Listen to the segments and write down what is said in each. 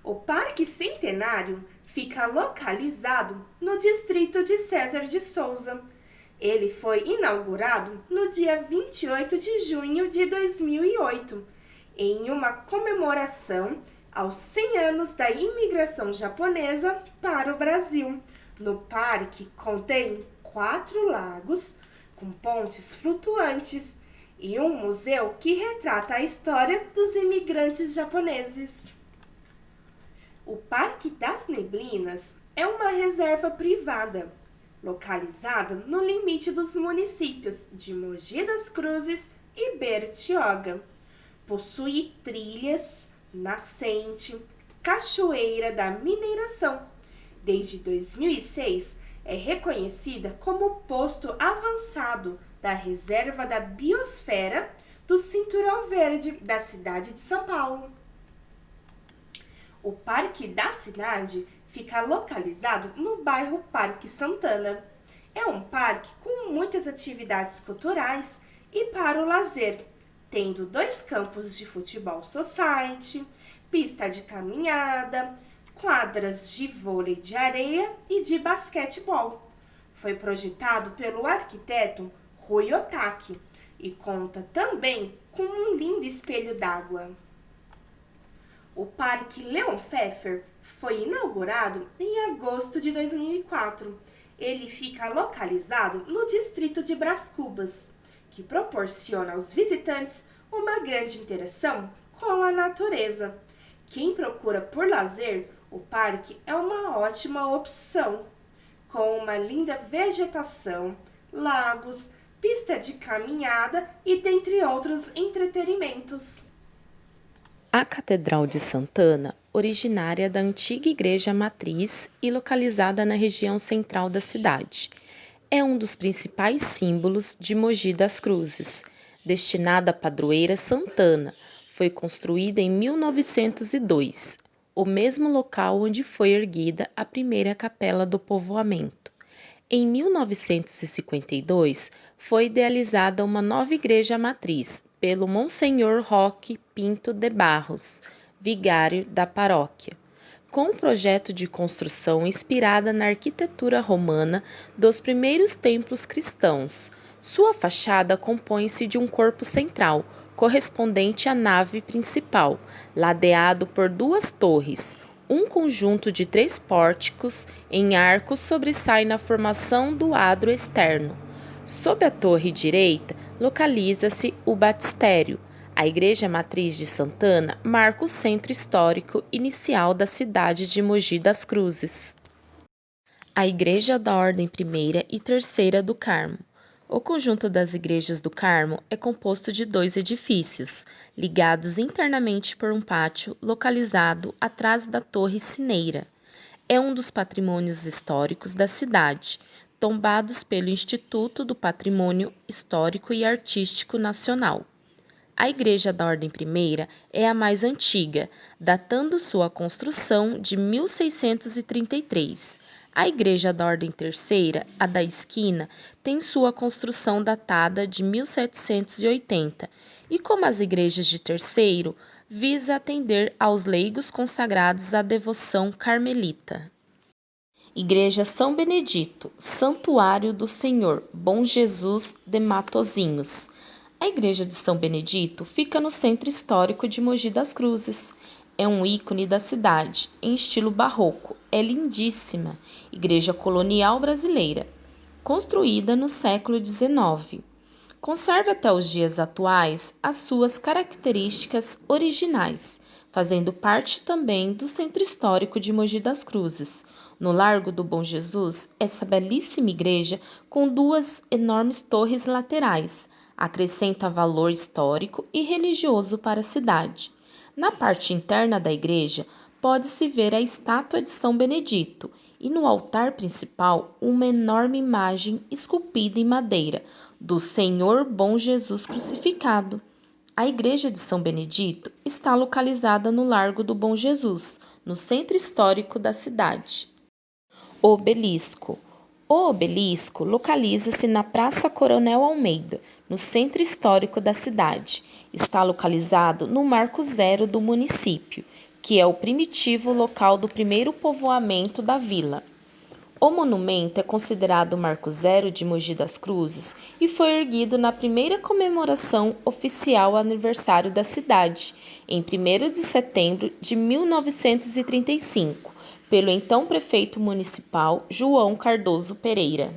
O Parque Centenário fica localizado no distrito de César de Souza. Ele foi inaugurado no dia 28 de junho de 2008, em uma comemoração aos 100 anos da imigração japonesa para o Brasil. No parque contém 4 lagos com pontes flutuantes e um museu que retrata a história dos imigrantes japoneses. O Parque das Neblinas é uma reserva privada, localizada no limite dos municípios de Mogi das Cruzes e Bertioga. Possui trilhas, nascente, cachoeira da mineração. Desde 2006, é reconhecida como posto avançado da Reserva da Biosfera do Cinturão Verde da cidade de São Paulo. O Parque da Cidade fica localizado no bairro Parque Santana. É um parque com muitas atividades culturais e para o lazer, tendo 2 campos de futebol society, pista de caminhada, quadras de vôlei de areia e de basquetebol. Foi projetado pelo arquiteto Rui Otaki e conta também com um lindo espelho d'água. O Parque Leon Pfeffer foi inaugurado em agosto de 2004. Ele fica localizado no distrito de Brás Cubas, que proporciona aos visitantes uma grande interação com a natureza. Quem procura por lazer, o parque é uma ótima opção, com uma linda vegetação, lagos, pista de caminhada e dentre outros entretenimentos. A Catedral de Santana, originária da antiga Igreja Matriz e localizada na região central da cidade, é um dos principais símbolos de Mogi das Cruzes. Destinada à padroeira Santana, foi construída em 1902, o mesmo local onde foi erguida a primeira capela do povoamento. Em 1952, foi idealizada uma nova igreja matriz pelo Monsenhor Roque Pinto de Barros, vigário da paróquia, com um projeto de construção inspirada na arquitetura romana dos primeiros templos cristãos. Sua fachada compõe-se de um corpo central, correspondente à nave principal, ladeado por 2 torres. Um conjunto de 3 pórticos em arcos sobressai na formação do adro externo. Sob a torre direita, localiza-se o batistério. A Igreja Matriz de Santana marca o centro histórico inicial da cidade de Mogi das Cruzes. A Igreja da Ordem Primeira e Terceira do Carmo. O conjunto das Igrejas do Carmo é composto de 2 edifícios, ligados internamente por um pátio localizado atrás da Torre Sineira. É um dos patrimônios históricos da cidade, tombados pelo Instituto do Patrimônio Histórico e Artístico Nacional. A Igreja da Ordem Primeira é a mais antiga, datando sua construção de 1633. A Igreja da Ordem Terceira, a da esquina, tem sua construção datada de 1780 e, como as igrejas de terceiro, visa atender aos leigos consagrados à devoção carmelita. Igreja São Benedito, Santuário do Senhor Bom Jesus de Matozinhos. A Igreja de São Benedito fica no centro histórico de Mogi das Cruzes. É um ícone da cidade, em estilo barroco. É lindíssima. Igreja colonial brasileira, construída no século XIX. Conserva até os dias atuais as suas características originais, fazendo parte também do centro histórico de Mogi das Cruzes. No Largo do Bom Jesus, essa belíssima igreja, com 2 enormes torres laterais, acrescenta valor histórico e religioso para a cidade. Na parte interna da igreja, pode-se ver a estátua de São Benedito e no altar principal uma enorme imagem esculpida em madeira do Senhor Bom Jesus crucificado. A igreja de São Benedito está localizada no Largo do Bom Jesus, no centro histórico da cidade. Obelisco. O obelisco localiza-se na Praça Coronel Almeida, no centro histórico da cidade. Está localizado no Marco Zero do município, que é o primitivo local do primeiro povoamento da vila. O monumento é considerado o marco zero de Mogi das Cruzes e foi erguido na primeira comemoração oficial ao aniversário da cidade, em 1º de setembro de 1935, pelo então prefeito municipal João Cardoso Pereira.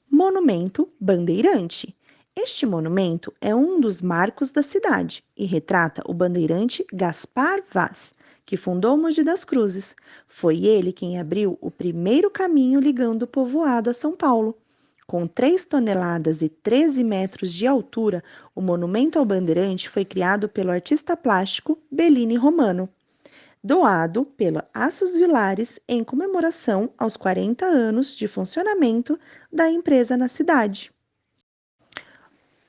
Monumento Bandeirante. Este monumento é um dos marcos da cidade e retrata o bandeirante Gaspar Vaz, que fundou Mogi das Cruzes. Foi ele quem abriu o primeiro caminho ligando o povoado a São Paulo. Com 3 toneladas e 13 metros de altura, o monumento ao bandeirante foi criado pelo artista plástico Bellini Romano, doado pela Aços Vilares em comemoração aos 40 anos de funcionamento da empresa na cidade.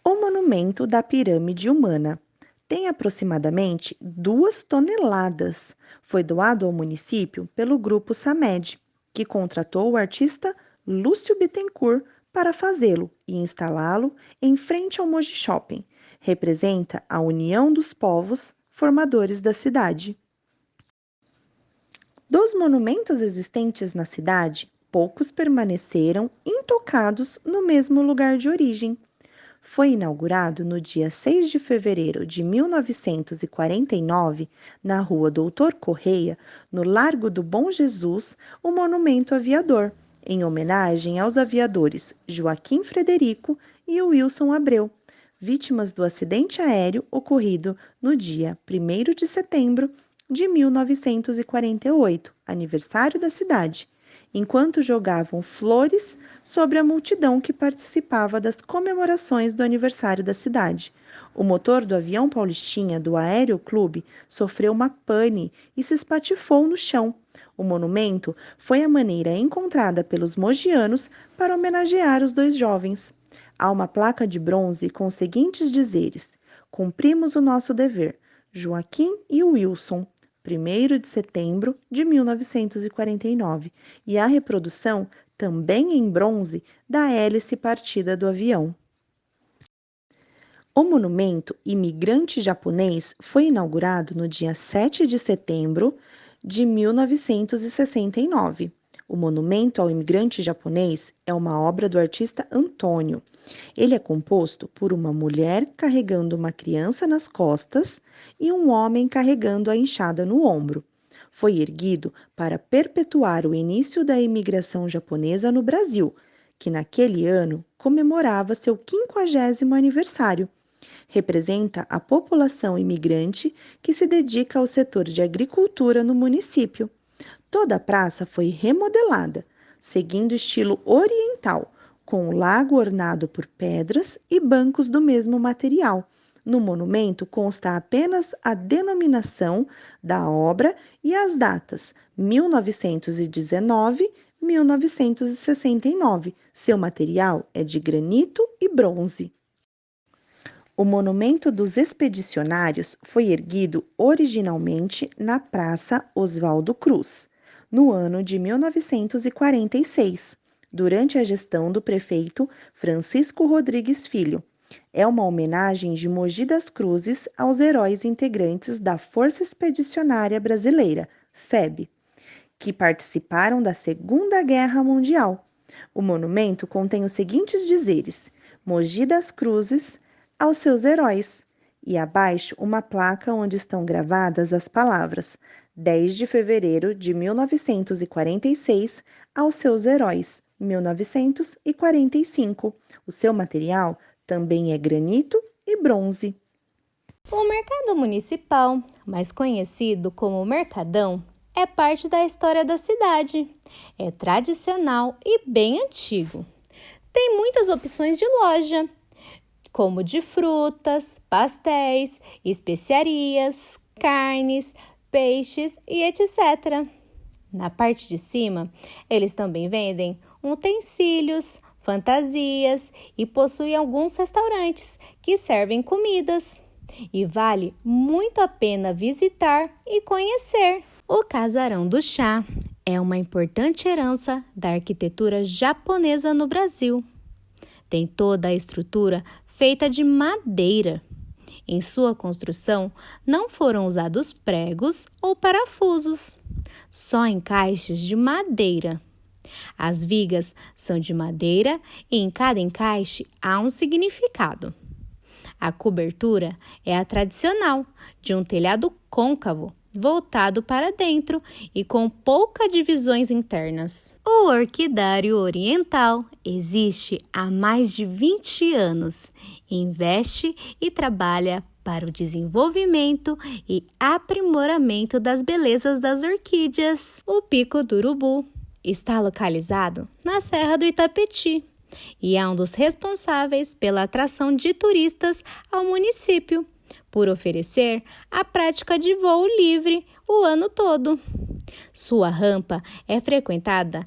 O monumento da pirâmide humana tem aproximadamente 2 toneladas. Foi doado ao município pelo grupo Samed, que contratou o artista Lúcio Bittencourt para fazê-lo e instalá-lo em frente ao Mogi Shopping. Representa a união dos povos formadores da cidade. Dos monumentos existentes na cidade, poucos permaneceram intocados no mesmo lugar de origem. Foi inaugurado no dia 6 de fevereiro de 1949, na Rua Doutor Correia, no Largo do Bom Jesus, o Monumento Aviador, em homenagem aos aviadores Joaquim Frederico e Wilson Abreu, vítimas do acidente aéreo ocorrido no dia 1º de setembro de 1948, aniversário da cidade, enquanto jogavam flores sobre a multidão que participava das comemorações do aniversário da cidade. O motor do avião Paulistinha do Aéreo Clube sofreu uma pane e se espatifou no chão. O monumento foi a maneira encontrada pelos mogianos para homenagear os 2 jovens. Há uma placa de bronze com os seguintes dizeres: cumprimos o nosso dever, Joaquim e Wilson, 1º de setembro de 1949, e a reprodução, também em bronze, da hélice partida do avião. O monumento Imigrante Japonês foi inaugurado no dia 7 de setembro de 1969. O monumento ao imigrante japonês é uma obra do artista Antônio. Ele é composto por uma mulher carregando uma criança nas costas e um homem carregando a enxada no ombro. Foi erguido para perpetuar o início da imigração japonesa no Brasil, que naquele ano comemorava seu 50º aniversário. Representa a população imigrante que se dedica ao setor de agricultura no município. Toda a praça foi remodelada, seguindo estilo oriental, com o lago ornado por pedras e bancos do mesmo material. No monumento consta apenas a denominação da obra e as datas 1919 e 1969. Seu material é de granito e bronze. O Monumento dos Expedicionários foi erguido originalmente na Praça Oswaldo Cruz, no ano de 1946, durante a gestão do prefeito Francisco Rodrigues Filho. É uma homenagem de Mogi das Cruzes aos heróis integrantes da Força Expedicionária Brasileira, FEB, que participaram da Segunda Guerra Mundial. O monumento contém os seguintes dizeres: Mogi das Cruzes aos seus heróis, e abaixo uma placa onde estão gravadas as palavras 10 de fevereiro de 1946 aos seus heróis, 1945. O seu material também é granito e bronze. O Mercado Municipal, mais conhecido como Mercadão, é parte da história da cidade. É tradicional e bem antigo. Tem muitas opções de loja, como de frutas, pastéis, especiarias, carnes, peixes e etc. Na parte de cima, eles também vendem utensílios, fantasias e possuem alguns restaurantes que servem comidas. E vale muito a pena visitar e conhecer. O Casarão do Chá é uma importante herança da arquitetura japonesa no Brasil. Tem toda a estrutura feita de madeira Em sua construção, não foram usados pregos ou parafusos, só encaixes de madeira. As vigas são de madeira e em cada encaixe há um significado. A cobertura é a tradicional, de um telhado côncavo, voltado para dentro e com poucas divisões internas. O orquidário oriental existe há mais de 20 anos, investe e trabalha para o desenvolvimento e aprimoramento das belezas das orquídeas. O Pico do Urubu está localizado na Serra do Itapetí e é um dos responsáveis pela atração de turistas ao município, por oferecer a prática de voo livre o ano todo. Sua rampa é frequentada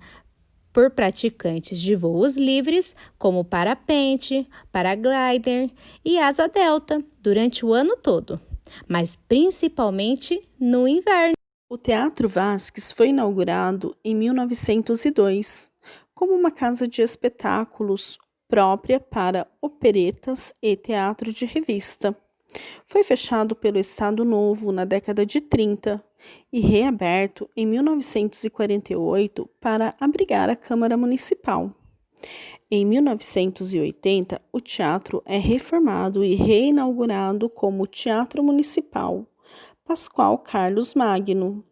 por praticantes de voos livres, como parapente, paraglider e asa delta, durante o ano todo, mas principalmente no inverno. O Teatro Vasques foi inaugurado em 1902 como uma casa de espetáculos própria para operetas e teatro de revista. Foi fechado pelo Estado Novo na década de 30 e reaberto em 1948 para abrigar a Câmara Municipal. Em 1980, o teatro é reformado e reinaugurado como Teatro Municipal Pascoal Carlos Magno.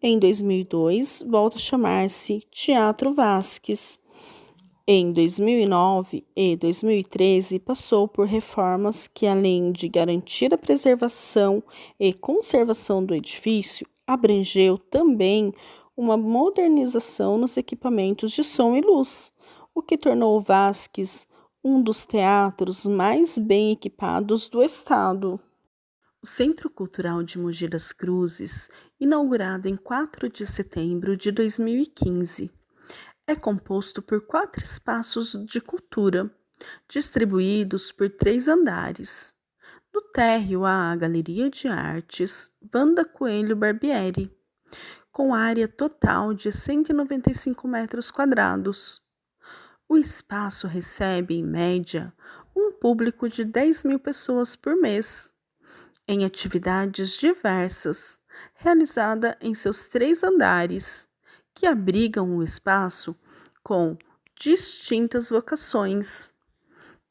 Em 2002, volta a chamar-se Teatro Vasques. Em 2009 e 2013, passou por reformas que, além de garantir a preservação e conservação do edifício, abrangeu também uma modernização nos equipamentos de som e luz, o que tornou o Vasques um dos teatros mais bem equipados do estado. O Centro Cultural de Mogi das Cruzes, inaugurado em 4 de setembro de 2015, é composto por 4 espaços de cultura, distribuídos por 3 andares. No térreo há a Galeria de Artes Wanda Coelho Barbieri, com área total de 195 metros quadrados. O espaço recebe, em média, um público de 10.000 pessoas por mês, em atividades diversas, realizada em seus 3 andares, que abrigam o espaço com distintas vocações,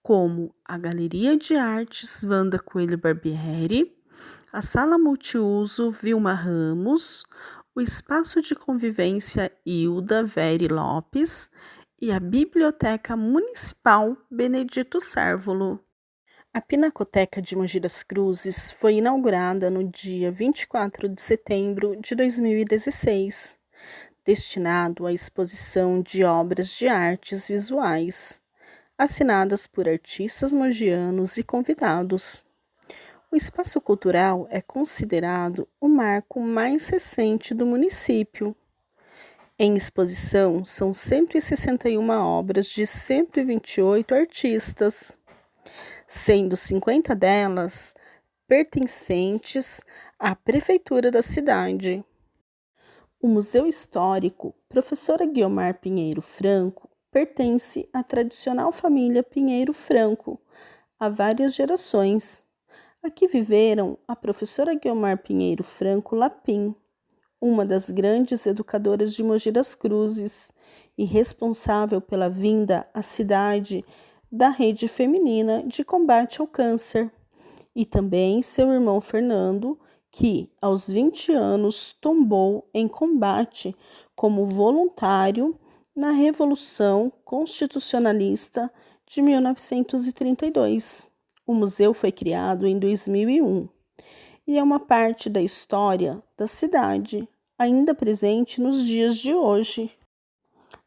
como a Galeria de Artes Wanda Coelho Barbieri, a Sala Multiuso Vilma Ramos, o Espaço de Convivência Hilda Veri Lopes e a Biblioteca Municipal Benedito Cérvulo. A Pinacoteca de Mogi das Cruzes foi inaugurada no dia 24 de setembro de 2016, destinado à exposição de obras de artes visuais, assinadas por artistas mogianos e convidados. O espaço cultural é considerado o marco mais recente do município. Em exposição são 161 obras de 128 artistas, sendo 50 delas pertencentes à Prefeitura da cidade. O Museu Histórico Professora Guiomar Pinheiro Franco pertence à tradicional família Pinheiro Franco há várias gerações. Aqui viveram a professora Guiomar Pinheiro Franco Lapim, uma das grandes educadoras de Mogi das Cruzes e responsável pela vinda à cidade da Rede Feminina de Combate ao Câncer, e também seu irmão Fernando, que, aos 20 anos, tombou em combate como voluntário na Revolução Constitucionalista de 1932. O museu foi criado em 2001 e é uma parte da história da cidade, ainda presente nos dias de hoje.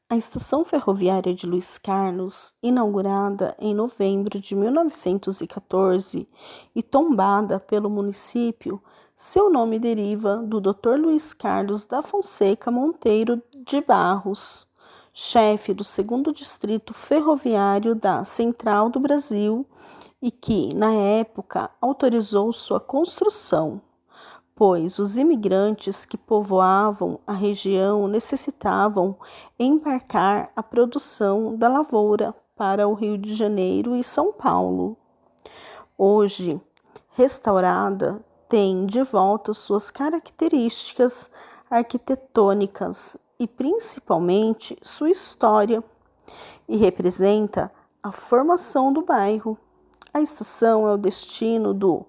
A estação ferroviária de Luiz Carlos, inaugurada em novembro de 1914 e tombada pelo município, seu nome deriva do Dr. Luiz Carlos da Fonseca Monteiro de Barros, chefe do 2º Distrito Ferroviário da Central do Brasil e que, na época, autorizou sua construção, pois os imigrantes que povoavam a região necessitavam embarcar a produção da lavoura para o Rio de Janeiro e São Paulo. Hoje, restaurada, tem de volta suas características arquitetônicas e principalmente sua história, e representa a formação do bairro. A estação é o destino do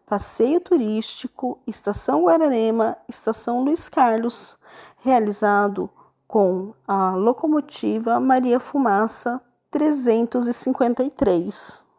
passeio turístico Estação Guararema, Estação Luiz Carlos, realizado com a locomotiva Maria Fumaça 353.